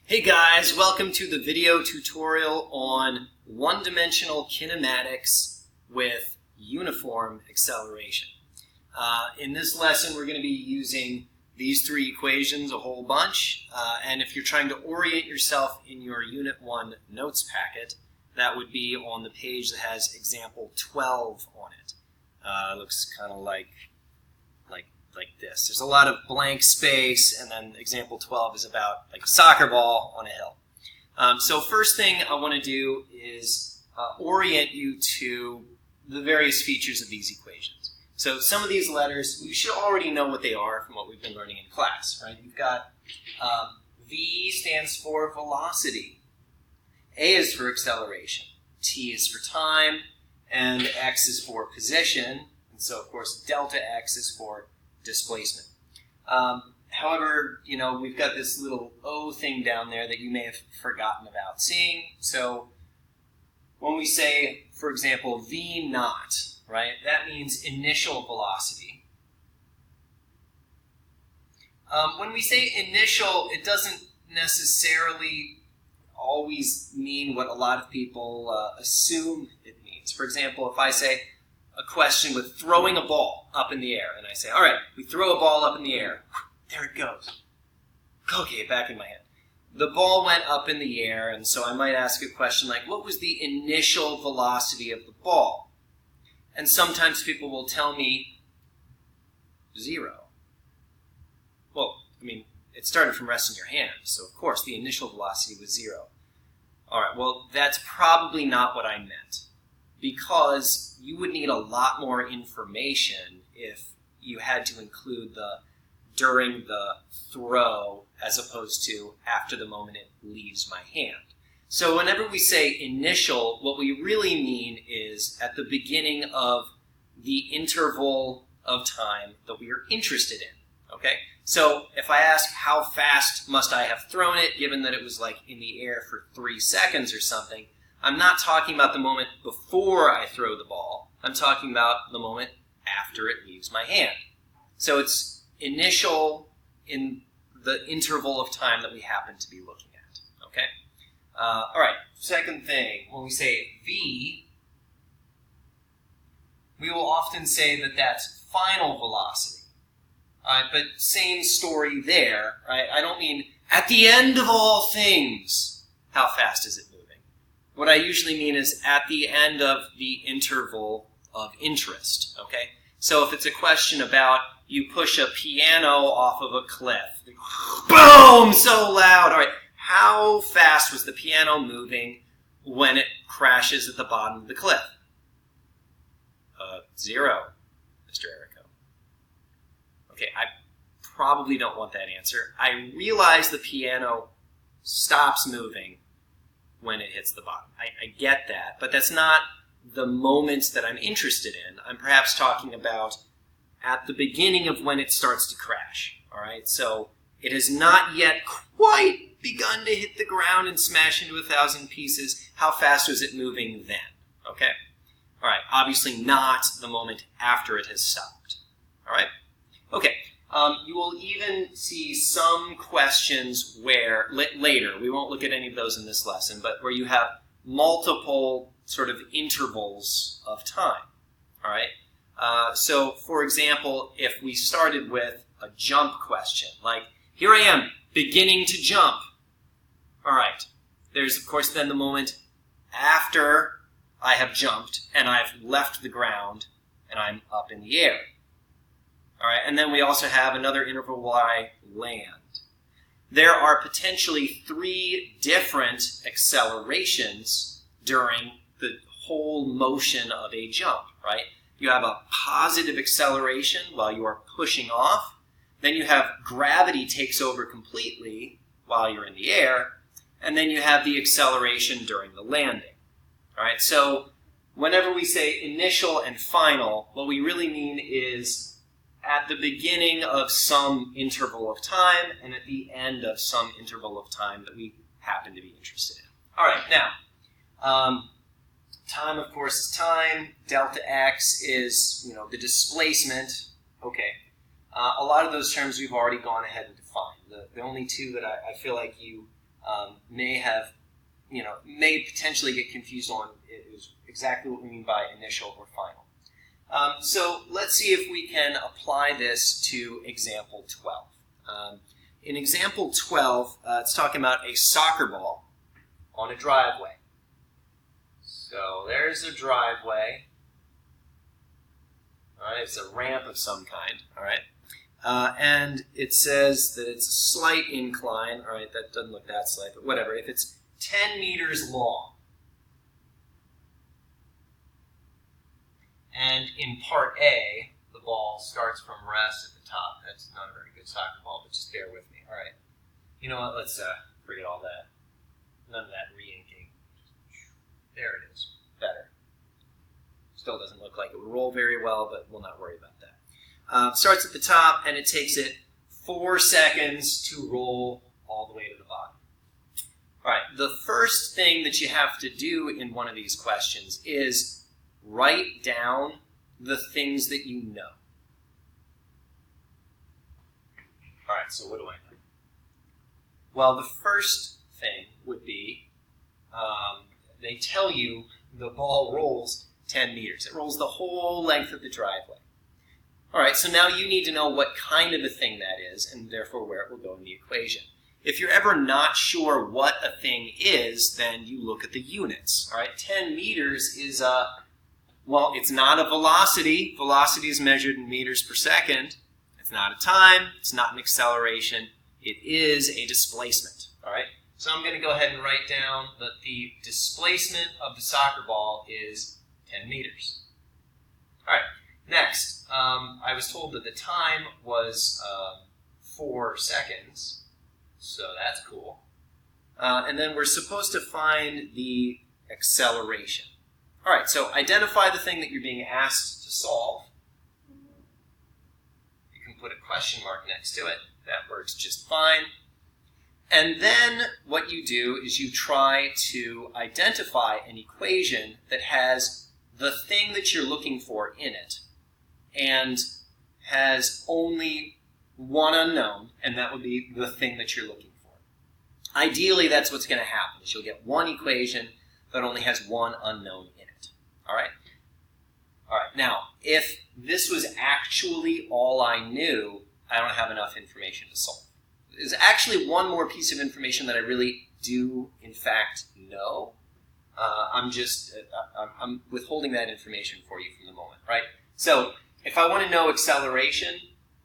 Hey guys, welcome to the video tutorial on one-dimensional kinematics with uniform acceleration. In this lesson we're going to be using these three equations a whole bunch, and if you're trying to orient yourself in your Unit 1 notes packet, that would be on the page that has example 12 on it. It looks kind of like this. There's a lot of blank space, and then example 12 is about like a soccer ball on a hill. So first thing I want to do is orient you to the various features of these equations. So some of these letters, you should already know what they are from what we've been learning in class, right? You've got V stands for velocity, A is for acceleration, T is for time, and X is for position, and so of course delta X is for displacement. However, we've got this little O thing down there that you may have forgotten about seeing. So when we say, for example, V naught, right, that means initial velocity. When we say initial, it doesn't necessarily always mean what a lot of people assume it means. For example, if I say a question with throwing a ball up in the air, and I say, all right, we throw a ball up in the air. There it goes. Okay, back in my head. The ball went up in the air, and so I might ask a question like, what was the initial velocity of the ball? And sometimes people will tell me 0. Well, it started from resting your hand, so of course the initial velocity was 0. All right, well, that's probably not what I meant, because you would need a lot more information if you had to include the during the throw as opposed to after the moment it leaves my hand. So whenever we say initial, what we really mean is at the beginning of the interval of time that we are interested in, okay? So if I ask how fast must I have thrown it, given that it was like in the air for 3 seconds or something, I'm not talking about the moment before I throw the ball. I'm talking about the moment after it leaves my hand. So it's initial in the interval of time that we happen to be looking at. Okay? All right, second thing, when we say V, we will often say that that's final velocity. All right, but same story there. Right? I don't mean at the end of all things, how fast is it moving? What I usually mean is at the end of the interval of interest, okay? So if it's a question about you push a piano off of a cliff, boom, so loud. All right, how fast was the piano moving when it crashes at the bottom of the cliff? 0, Mr. Erico. Okay, I probably don't want that answer. I realize the piano stops moving when it hits the bottom. I get that, but that's not the moments that I'm interested in. I'm perhaps talking about at the beginning of when it starts to crash. All right, so it has not yet quite begun to hit the ground and smash into 1,000 pieces. How fast was it moving then? Okay, all right, obviously not the moment after it has stopped. All right, okay. You will even see some questions where, later, we won't look at any of those in this lesson, but where you have multiple sort of intervals of time, all right? So, for example, if we started with a jump question, like, here I am, beginning to jump. All right, there's, of course, then the moment after I have jumped and I've left the ground and I'm up in the air. All right, and then we also have another interval where I land. There are potentially 3 different accelerations during the whole motion of a jump, right? You have a positive acceleration while you are pushing off. Then you have gravity takes over completely while you're in the air. And then you have the acceleration during the landing. All right, so whenever we say initial and final, what we really mean is at the beginning of some interval of time and at the end of some interval of time that we happen to be interested in. All right, now, time, of course, is time. Delta X is, the displacement. Okay, a lot of those terms we've already gone ahead and defined. The only two that I feel like you may potentially get confused on is exactly what we mean by initial or final. So let's see if we can apply this to example 12. In example 12, it's talking about a soccer ball on a driveway. So there's a driveway. All right, it's a ramp of some kind. All right, and it says that it's a slight incline. All right, that doesn't look that slight, but whatever. If it's 10 meters long, and in part A, the ball starts from rest at the top. That's not a very good soccer ball, but just bear with me. All right, you know what? Let's forget all that. None of that re-inking. There it is. Better. Still doesn't look like it would roll very well, but we'll not worry about that. Starts at the top, and it takes it 4 seconds to roll all the way to the bottom. All right, the first thing that you have to do in one of these questions is write down the things that you know. All right, so what do I know? Well, the first thing would be they tell you the ball rolls 10 meters. It rolls the whole length of the driveway. All right, so now you need to know what kind of a thing that is, and therefore where it will go in the equation. If you're ever not sure what a thing is, then you look at the units. All right, 10 meters is well, it's not a velocity. Velocity is measured in meters per second. It's not a time. It's not an acceleration. It is a displacement. All right. So I'm going to go ahead and write down that the displacement of the soccer ball is 10 meters. All right. Next, I was told that the time was 4 seconds. So that's cool. And then we're supposed to find the acceleration. All right, so identify the thing that you're being asked to solve. You can put a question mark next to it. That works just fine. And then what you do is you try to identify an equation that has the thing that you're looking for in it and has only one unknown, and that would be the thing that you're looking for. Ideally, that's what's going to happen, is you'll get one equation that only has one unknown in it. All right? All right. Now, if this was actually all I knew, I don't have enough information to solve. There's actually one more piece of information that I really do, in fact, know. I'm withholding that information for you for the moment, right? So, if I want to know acceleration,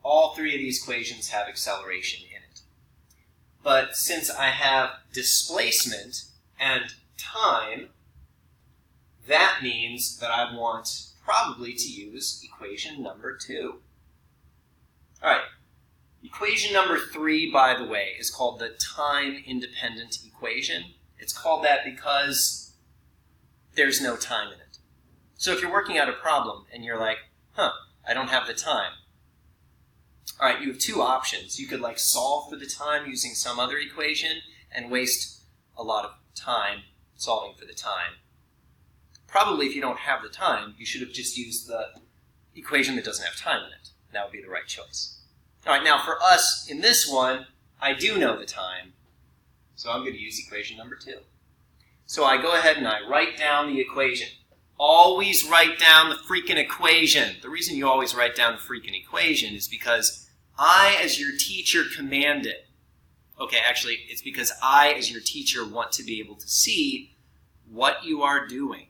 all three of these equations have acceleration in it. But since I have displacement and time, that means that I want probably to use equation number 2. All right. Equation number 3, by the way, is called the time-independent equation. It's called that because there's no time in it. So if you're working out a problem and you're like, I don't have the time. All right, you have 2 options. You could solve for the time using some other equation and waste a lot of time solving for the time. Probably if you don't have the time, you should have just used the equation that doesn't have time in it. That would be the right choice. All right, now for us in this one, I do know the time, so I'm going to use equation number 2. So I go ahead and I write down the equation. Always write down the freaking equation. The reason you always write down the freaking equation is because I, as your teacher, command it. Okay, actually, it's because I, as your teacher, want to be able to see what you are doing.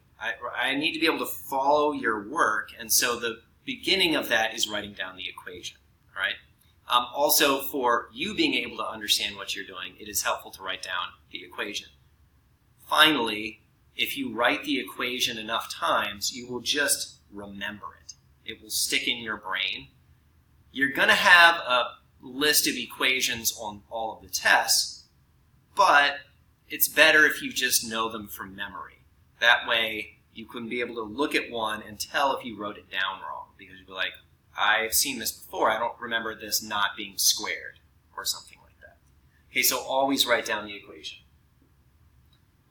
I need to be able to follow your work, and so the beginning of that is writing down the equation, all right? Also, for you being able to understand what you're doing, it is helpful to write down the equation. Finally, if you write the equation enough times, you will just remember it. It will stick in your brain. You're going to have a list of equations on all of the tests, but it's better if you just know them from memory. That way, you can be able to look at one and tell if you wrote it down wrong, because you'll be like, I've seen this before. I don't remember this not being squared or something like that. Okay, so always write down the equation.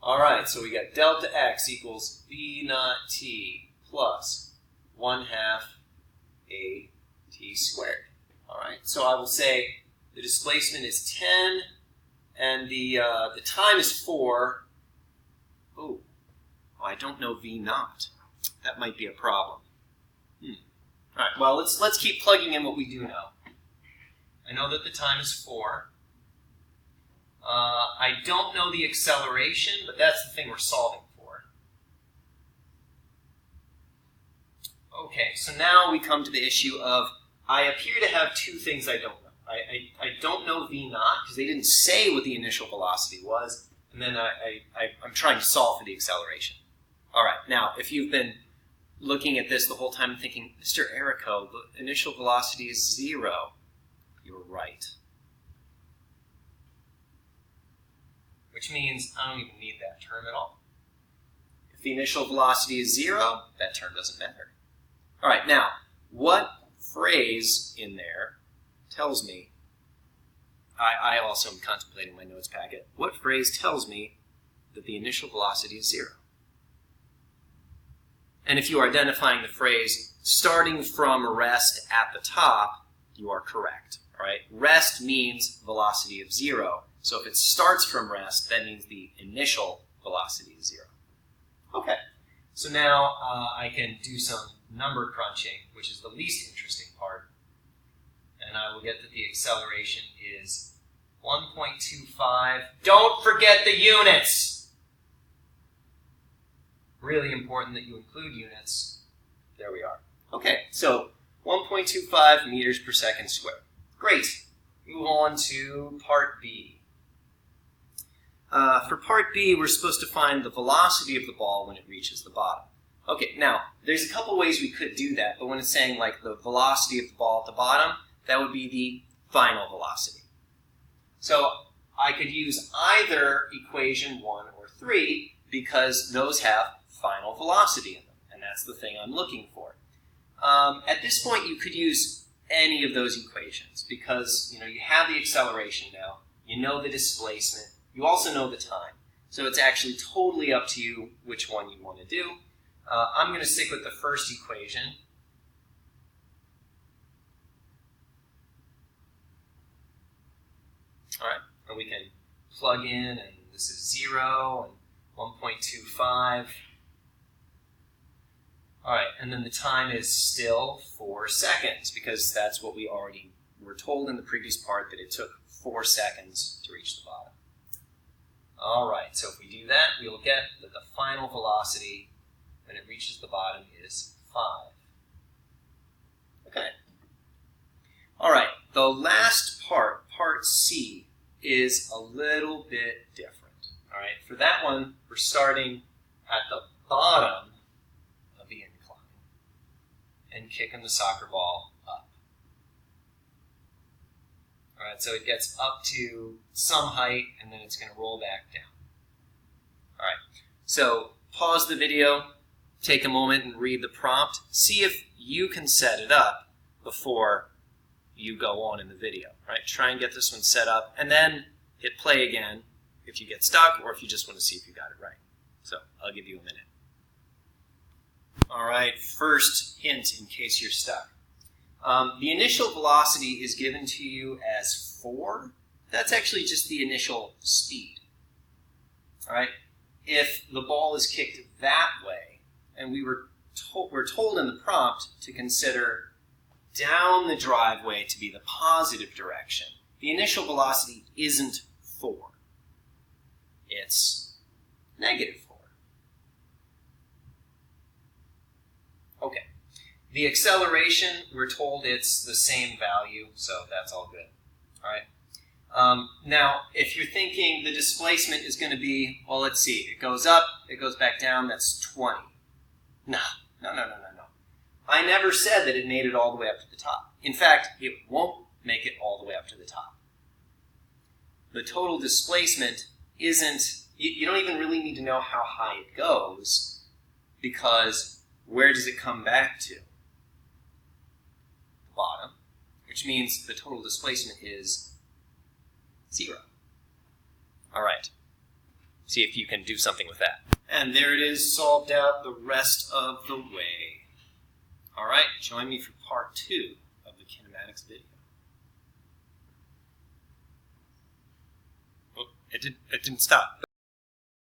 All right, so we got delta x equals b naught t plus 1/2 a t squared. All right, so I will say the displacement is 10 and the time is 4. Oh, I don't know v naught. That might be a problem. All right, well, let's keep plugging in what we do know. I know that the time is 4. I don't know the acceleration, but that's the thing we're solving for. Okay, so now we come to the issue of, I appear to have two things I don't know. I don't know v naught, because they didn't say what the initial velocity was, and then I'm trying to solve for the acceleration. All right, now, if you've been looking at this the whole time and thinking, Mr. Errico, the initial velocity is 0, you're right. Which means I don't even need that term at all. If the initial velocity is 0, that term doesn't matter. All right, now, what phrase in there tells me, I also am contemplating my notes packet, what phrase tells me that the initial velocity is 0? And if you are identifying the phrase starting from rest at the top, you are correct. All right? Rest means velocity of 0. So if it starts from rest, that means the initial velocity is 0. Okay. So now I can do some number crunching, which is the least interesting part. And I will get that the acceleration is 1.25. Don't forget the units! Really important that you include units. There we are. Okay, so 1.25 meters per second squared. Great. Move on to part B. For part B, we're supposed to find the velocity of the ball when it reaches the bottom. Okay, now, there's a couple ways we could do that, but when it's saying like the velocity of the ball at the bottom, that would be the final velocity. So I could use either equation 1 or 3 because those have final velocity in them, and that's the thing I'm looking for. At this point, you could use any of those equations because you have the acceleration now, you know the displacement, you also know the time. So it's actually totally up to you which one you want to do. I'm going to stick with the first equation. All right, and we can plug in, and this is 0 and 1.25. All right, and then the time is still 4 seconds because that's what we already were told in the previous part, that it took 4 seconds to reach the bottom. All right, so if we do that, we will get that the final velocity when it reaches the bottom is 5. Okay. All right, the last part, part C, is a little bit different. All right, for that one, we're starting at the bottom of the incline and kicking the soccer ball up. All right, so it gets up to some height, and then it's going to roll back down. All right, so pause the video, take a moment and read the prompt. See if you can set it up before you go on in the video. All right, try and get this one set up, and then hit play again if you get stuck or if you just want to see if you got it right. So I'll give you a minute. All right, first hint in case you're stuck. The initial velocity is given to you as 4. That's actually just the initial speed. All right, if the ball is kicked that way, and we're told in the prompt to consider down the driveway to be the positive direction, the initial velocity isn't 4. It's -4. Okay. The acceleration, we're told it's the same value, so that's all good. All right. Now, if you're thinking the displacement is going to be, well, let's see, it goes up, it goes back down, that's 20. No. I never said that it made it all the way up to the top. In fact, it won't make it all the way up to the top. The total displacement isn't, you don't even really need to know how high it goes, because where does it come back to? The bottom, which means the total displacement is 0. All right. See if you can do something with that. And there it is, solved out the rest of the way. All right, join me for part 2 of the kinematics video. Oh, It didn't stop.